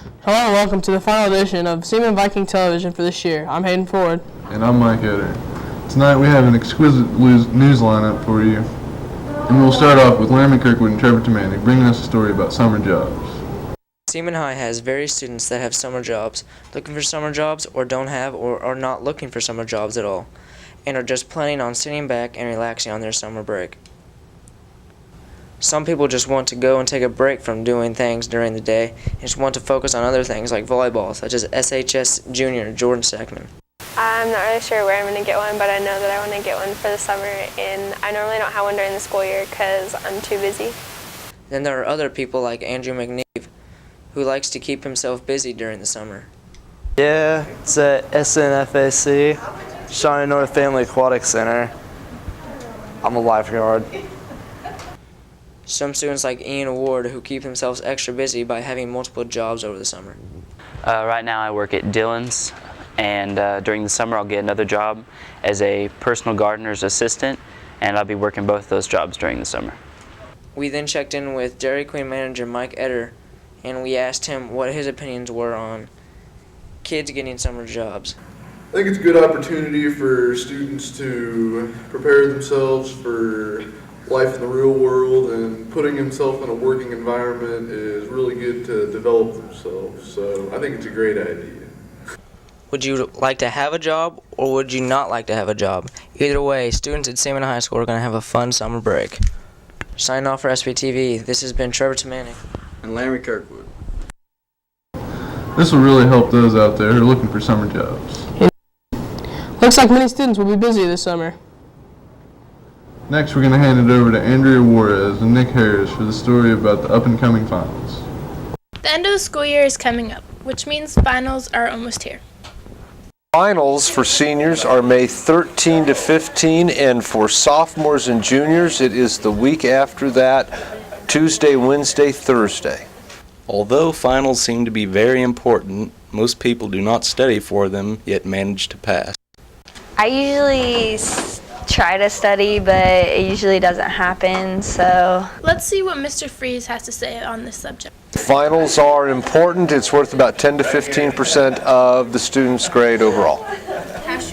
Hello and welcome to the final edition of Seaman Viking Television for this year. I'm Hayden Ford. And I'm Mike Etter. Tonight we have an exquisite news lineup for you. And we'll start off with Laramie Kirkwood and Trevor Tamanic bringing us a story about summer jobs. Seaman High has various students that have summer jobs, looking for summer jobs, or don't have or are not looking for summer jobs at all, and are just planning on sitting back and relaxing on their summer break. Some people just want to go and take a break from doing things during the day and just want to focus on other things like volleyball, such as SHS Junior Jordan Sackman. I'm not really sure where I'm going to get one, but I know that I want to get one for the summer, and I normally don't have one during the school year because I'm too busy. Then there are other people like Andrew McNeve, who likes to keep himself busy during the summer. Yeah, it's at SNFAC, Shawnee North Family Aquatic Center. I'm a lifeguard. Some students like Ian Ward who keep themselves extra busy by having multiple jobs over the summer. Right now I work at Dillon's, and during the summer I'll get another job as a personal gardener's assistant, and I'll be working both those jobs during the summer. We then checked in with Dairy Queen manager Mike Etter, and we asked him what his opinions were on kids getting summer jobs. I think it's a good opportunity for students to prepare themselves for life in the real world, and putting himself in a working environment is really good to develop themselves. So I think it's a great idea. Would you like to have a job, or would you not like to have a job? Either way, students at Seaman High School are going to have a fun summer break. Signing off for SBTV, this has been Trevor Tamanic and Larry Kirkwood. This will really help those out there who are looking for summer jobs. Looks like many students will be busy this summer. Next, we're going to hand it over to Andrea Juarez and Nick Harris for the story about the up-and-coming finals. The end of the school year is coming up, which means finals are almost here. Finals for seniors are May 13 to 15, and for sophomores and juniors, it is the week after that, Tuesday, Wednesday, Thursday. Although finals seem to be very important, most people do not study for them, yet manage to pass. I usually try to study, but it usually doesn't happen, so. Let's see what Mr. Freeze has to say on this subject. Finals are important. It's worth about 10 to 15% of the student's grade overall.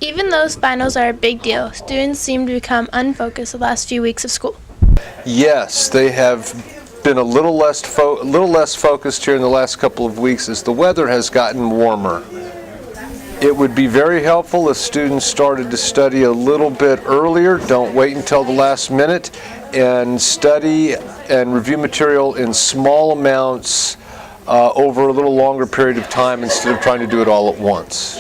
Even though finals are a big deal, students seem to become unfocused the last few weeks of school. Yes, they have been a little less focused here in the last couple of weeks as the weather has gotten warmer. It would be very helpful if students started to study a little bit earlier. Don't wait until the last minute, and study and review material in small amounts over a little longer period of time instead of trying to do it all at once.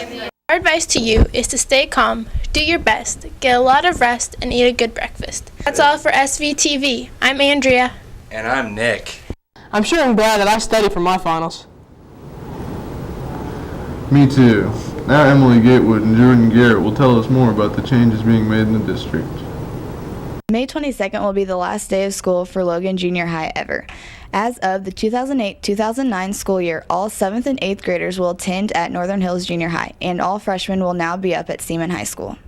Our advice to you is to stay calm, do your best, get a lot of rest, and eat a good breakfast. That's all for SVTV. I'm Andrea. And I'm Nick. I'm sure and glad that I study for my finals. Me too. Now Emily Gatewood and Jordan Garrett will tell us more about the changes being made in the district. May 22nd will be the last day of school for Logan Junior High ever. As of the 2008-2009 school year, all 7th and 8th graders will attend at Northern Hills Junior High, and all freshmen will now be up at Seaman High School.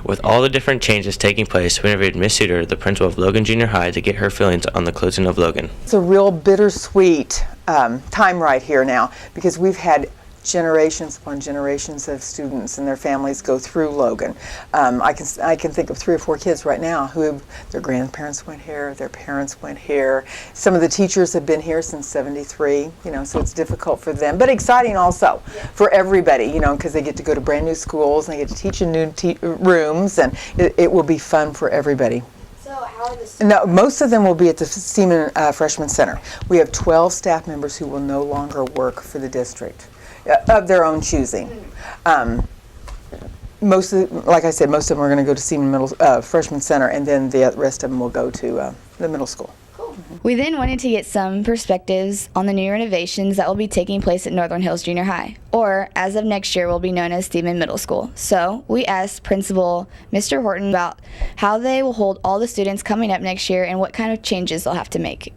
With all the different changes taking place, we invited Miss Suter, the principal of Logan Junior High, to get her feelings on the closing of Logan. It's a real bittersweet time right here now, because we've had generations upon generations of students and their families go through Logan. I can think of 3 or 4 kids right now who their grandparents went here, their parents went here. Some of the teachers have been here since '73, so it's difficult for them, but exciting also for everybody, because they get to go to brand new schools and they get to teach in new rooms, and it will be fun for everybody. So how are the No, most of them will be at the Seaman Freshman Center. We have 12 staff members who will no longer work for the district. Of their own choosing. Like I said, most of them are going to go to Seaman Freshman Center, and then the rest of them will go to the middle school. Cool. We then wanted to get some perspectives on the new renovations that will be taking place at Northern Hills Junior High, or as of next year will be known as Seaman Middle School. So we asked Principal Mr. Horton about how they will hold all the students coming up next year and what kind of changes they'll have to make.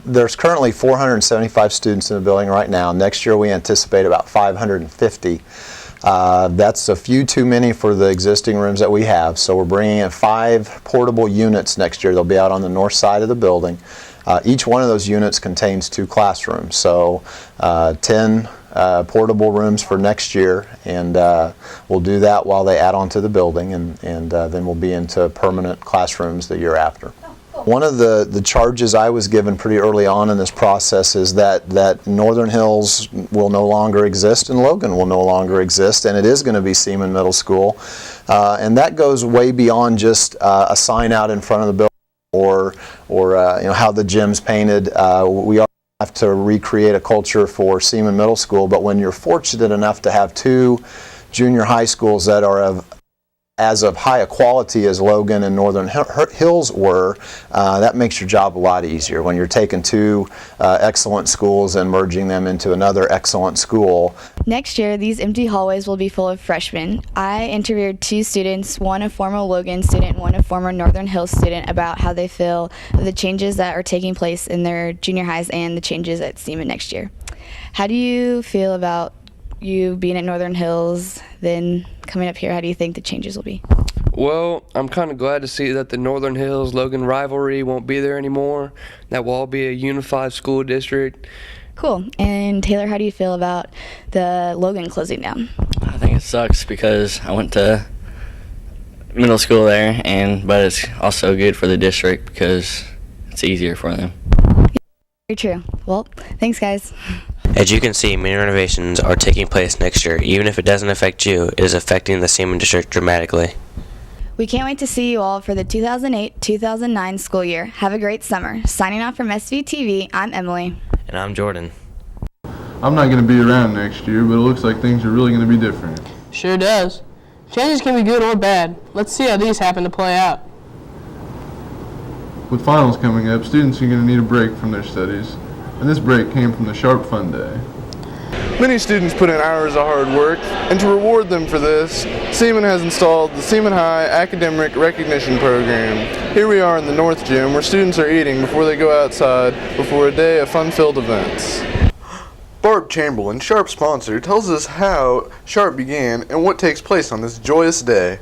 There's currently 475 students in the building right now. Next year we anticipate about 550. That's a few too many for the existing rooms that we have, so we're bringing in 5 portable units next year. They'll be out on the north side of the building. Each one of those units contains 2 classrooms, so 10 portable rooms for next year, and we'll do that while they add on to the building, and then we'll be into permanent classrooms the year after. One of the charges I was given pretty early on in this process is that Northern Hills will no longer exist and Logan will no longer exist, and it is going to be Seaman Middle School. And that goes way beyond just a sign out in front of the building or how the gym's painted. We have to recreate a culture for Seaman Middle School, but when you're fortunate enough to have 2 junior high schools that are as of high a quality as Logan and Northern Hills were, that makes your job a lot easier. When you're taking 2 excellent schools and merging them into another excellent school. Next year, these empty hallways will be full of freshmen. I interviewed 2 students, one a former Logan student and one a former Northern Hills student, about how they feel the changes that are taking place in their junior highs and the changes at Seaman next year. How do you feel about you being at Northern Hills, then coming up here? How do you think the changes will be? Well, I'm kind of glad to see that the Northern Hills-Logan rivalry won't be there anymore, that we'll all be a unified school district. Cool. And Taylor, how do you feel about the Logan closing down? I think it sucks because I went to middle school there, but it's also good for the district because it's easier for them. Very true. Well, thanks guys. As you can see, many renovations are taking place next year. Even if it doesn't affect you, it is affecting the Seaman district dramatically. We can't wait to see you all for the 2008-2009 school year. Have a great summer. Signing off from SVTV, I'm Emily. And I'm Jordan. I'm not going to be around next year, but it looks like things are really going to be different. Sure does. Changes can be good or bad. Let's see how these happen to play out. With finals coming up, students are going to need a break from their studies, and this break came from the Sharp Fun Day. Many students put in hours of hard work, and to reward them for this, Seaman has installed the Seaman High Academic Recognition Program. Here we are in the North Gym, where students are eating before they go outside before a day of fun-filled events. Barb Chamberlain, Sharp sponsor, tells us how Sharp began and what takes place on this joyous day.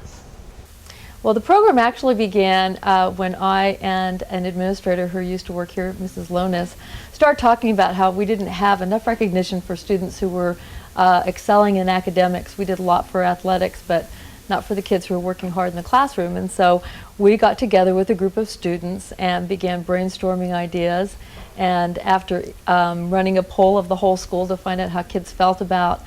Well, the program actually began when I and an administrator who used to work here, Mrs. Lonis, started talking about how we didn't have enough recognition for students who were excelling in academics. We did a lot for athletics, but not for the kids who were working hard in the classroom. And so we got together with a group of students and began brainstorming ideas. And after running a poll of the whole school to find out how kids felt about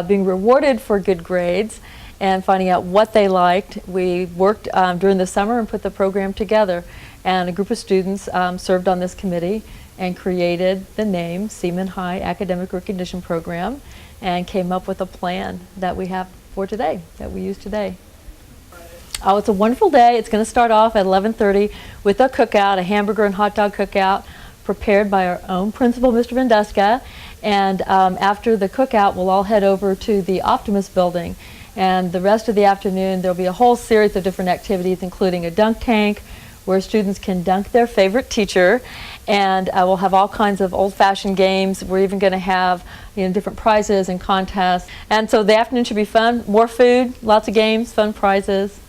being rewarded for good grades, and finding out what they liked, we worked during the summer and put the program together. And a group of students served on this committee and created the name Seaman High Academic Recognition Program and came up with a plan that we have for today, that we use today. Oh, it's a wonderful day. It's going to start off at 11:30 with a cookout, a hamburger and hot dog cookout prepared by our own principal, Mr. Venduska. And after the cookout, we'll all head over to the Optimus building. And the rest of the afternoon, there'll be a whole series of different activities, including a dunk tank, where students can dunk their favorite teacher. And we'll have all kinds of old-fashioned games. We're even going to have different prizes and contests. And so the afternoon should be fun. More food, lots of games, fun prizes.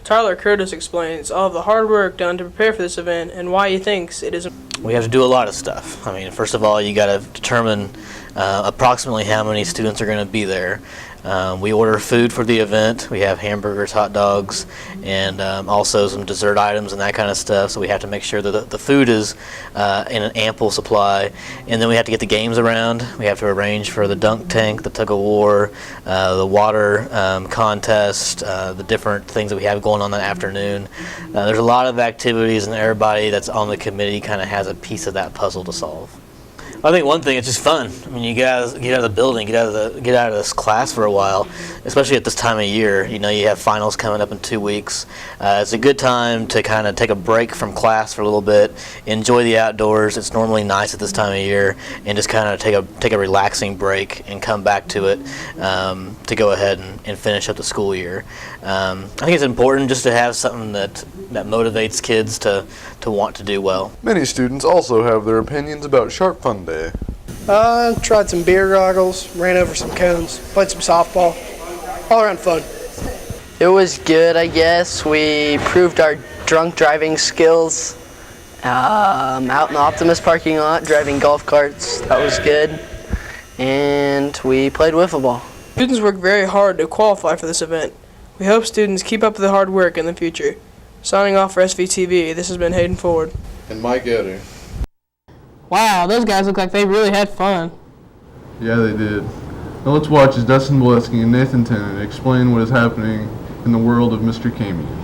Tyler Curtis explains all of the hard work done to prepare for this event and why he thinks it is. We have to do a lot of stuff. I mean, first of all, you got to determine approximately how many students are going to be there. We order food for the event. We have hamburgers, hot dogs, and also some dessert items and that kind of stuff. So we have to make sure that the food is in an ample supply. And then we have to get the games around. We have to arrange for the dunk tank, the tug of war, the water contest, the different things that we have going on that afternoon. There's a lot of activities, and everybody that's on the committee kind of has a piece of that puzzle to solve. I think one thing, it's just fun. I mean, you get out of the building, get out of this class for a while, especially at this time of year. You have finals coming up in 2 weeks. It's a good time to kind of take a break from class for a little bit, enjoy the outdoors. It's normally nice at this time of year, and just kind of take a relaxing break and come back to it to go ahead and finish up the school year. I think it's important just to have something that motivates kids to want to do well. Many students also have their opinions about Sharp Fun Day. Tried some beer goggles, ran over some cones, played some softball. All around fun. It was good, I guess. We proved our drunk driving skills, Out in the Optimus parking lot, driving golf carts. That was good. And we played wiffle ball. Students work very hard to qualify for this event. We hope students keep up the hard work in the future. Signing off for SVTV, this has been Hayden Ford. And Mike Etter. Wow, those guys look like they really had fun. Yeah, they did. Now let's watch as Dustin Bolesky and Nathan Tennant explain what is happening in the world of Mr. Camion.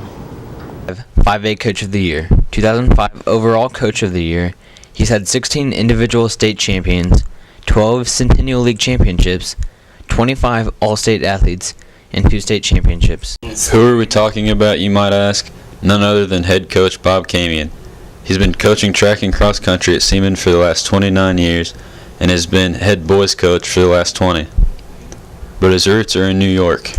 5A Coach of the Year, 2005 Overall Coach of the Year. He's had 16 individual state champions, 12 Centennial League championships, 25 All-State athletes, and 2 state championships. Who are we talking about, you might ask? None other than head coach Bob Camion. He's been coaching track and cross country at Seaman for the last 29 years and has been head boys coach for the last 20. But his roots are in New York.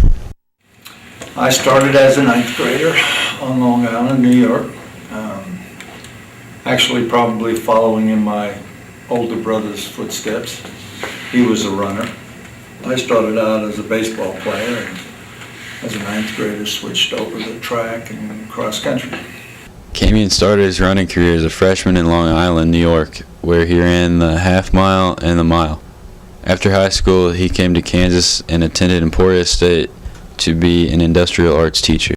I started as a 9th grader on Long Island, New York. Actually probably following in my older brother's footsteps. He was a runner. I started out as a baseball player and as a 9th grader switched over to track and cross country. Camion started his running career as a freshman in Long Island, New York, where he ran the half mile and the mile. After high school, he came to Kansas and attended Emporia State to be an industrial arts teacher.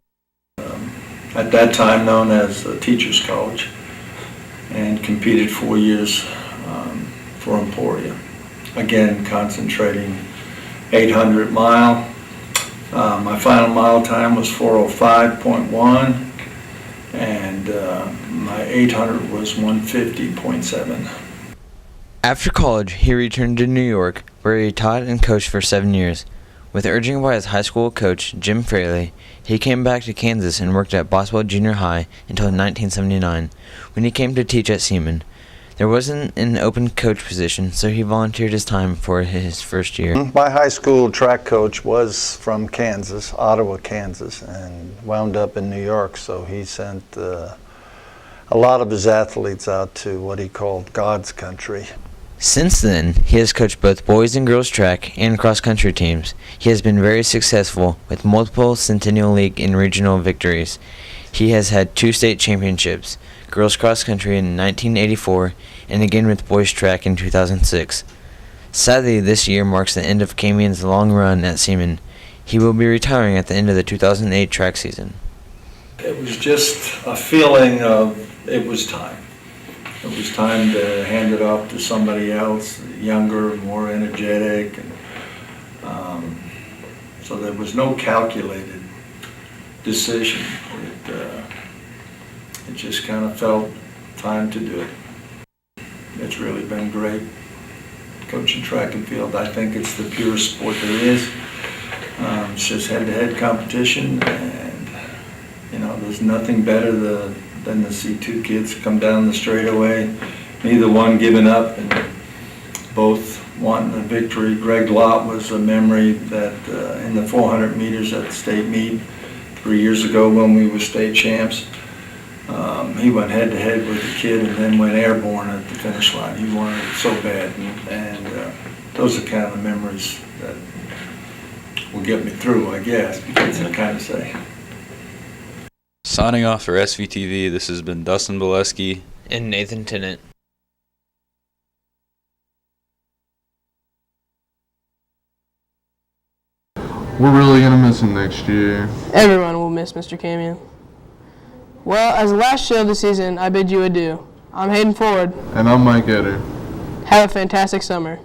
At that time known as the Teachers College, and competed 4 years for Emporia. Again, concentrating 800 mile. My final mile time was 4:05.1, and my 800 was 1:50.7. After college, he returned to New York, where he taught and coached for 7 years. With urging by his high school coach, Jim Fraley, he came back to Kansas and worked at Boswell Junior High until 1979, when he came to teach at Seaman. There wasn't an open coach position, so he volunteered his time for his first year. My high school track coach was from Kansas, Ottawa, Kansas, and wound up in New York, so he sent a lot of his athletes out to what he called God's country. Since then, he has coached both boys and girls track and cross-country teams. He has been very successful with multiple Centennial League and regional victories. He has had 2 state championships, girls cross-country in 1984 and again with boys track in 2006. Sadly, this year marks the end of Camion's long run at Seaman. He will be retiring at the end of the 2008 track season. It was just a feeling of it was time. It was time to hand it off to somebody else, younger, more energetic, and so there was no calculated decision. It just kind of felt time to do it. It's really been great coaching track and field. I think it's the purest sport there is. It's just head-to-head competition, and you know, there's nothing better than to see 2 kids come down the straightaway, neither one giving up, and both wanting a victory. Greg Lott was a memory that in the 400 meters at the state meet 3 years ago when we were state champs, he went head-to-head with the kid and then went airborne at the finish line. He wanted it so bad, and those are kind of the memories that will get me through, I guess, because I kind of say. Signing off for SVTV, this has been Dustin Bolesky and Nathan Tennant. We're really going to miss him next year. Everyone will miss Mr. Camion. Well, as the last show of the season, I bid you adieu. I'm Hayden Ford. And I'm Mike Etter. Have a fantastic summer.